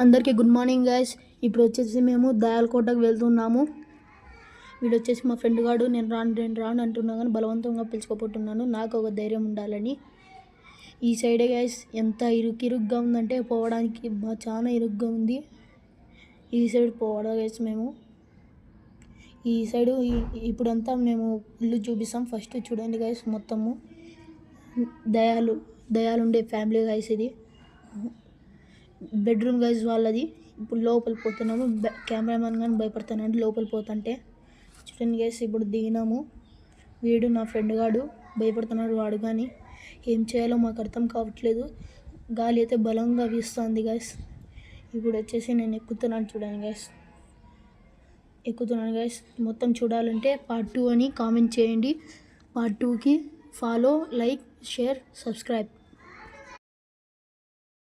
అందరికీ good morning guys. ఇప్పుడు వచ్చేసి మేము దయాలకోటకు వెళ్తున్నాము. వీడు వచ్చేసి మా ఫ్రెండ్ గాడు నేను రాను అంటున్నా కానీ బలవంతంగా పిలుచుకోపోతున్నాను. నాకు ఒక ధైర్యం ఉండాలని. ఈ సైడే గైస్ ఎంత ఇరుగ్గా ఉందంటే పోవడానికి చాలా ఇరుగ్గా ఉంది. ఈ సైడ్ పోవడం గైస్ మేము ఈ సైడు ఇప్పుడంతా మేము ఇల్లు చూపిస్తాం. ఫస్ట్ చూడండి గైస్, మొత్తము దయాలు ఉండే ఫ్యామిలీ గైస్. ఇది బెడ్రూమ్ గైస్ వాళ్ళది. ఇప్పుడు లోపల పోతున్నాము. కెమెరామెన్ కానీ భయపడుతున్నాడు లోపల పోతుంటే. చూడండి గైస్, ఇప్పుడు దిగినాము. వీడు నా ఫ్రెండ్ గాడు భయపడుతున్నాడు. వాడు కానీ ఏం చేయాలో మాకు అర్థం కావట్లేదు. గాలి అయితే బలంగా వీస్తుంది గైస్. ఇప్పుడు వచ్చేసి నేను ఎక్కుతున్నాను. చూడండి గైస్, ఎక్కుతున్నాను గైస్. మొత్తం చూడాలంటే పార్ట్ 2 అని కామెంట్ చేయండి. పార్ట్ 2కి ఫాలో, లైక్, షేర్, సబ్స్క్రైబ్.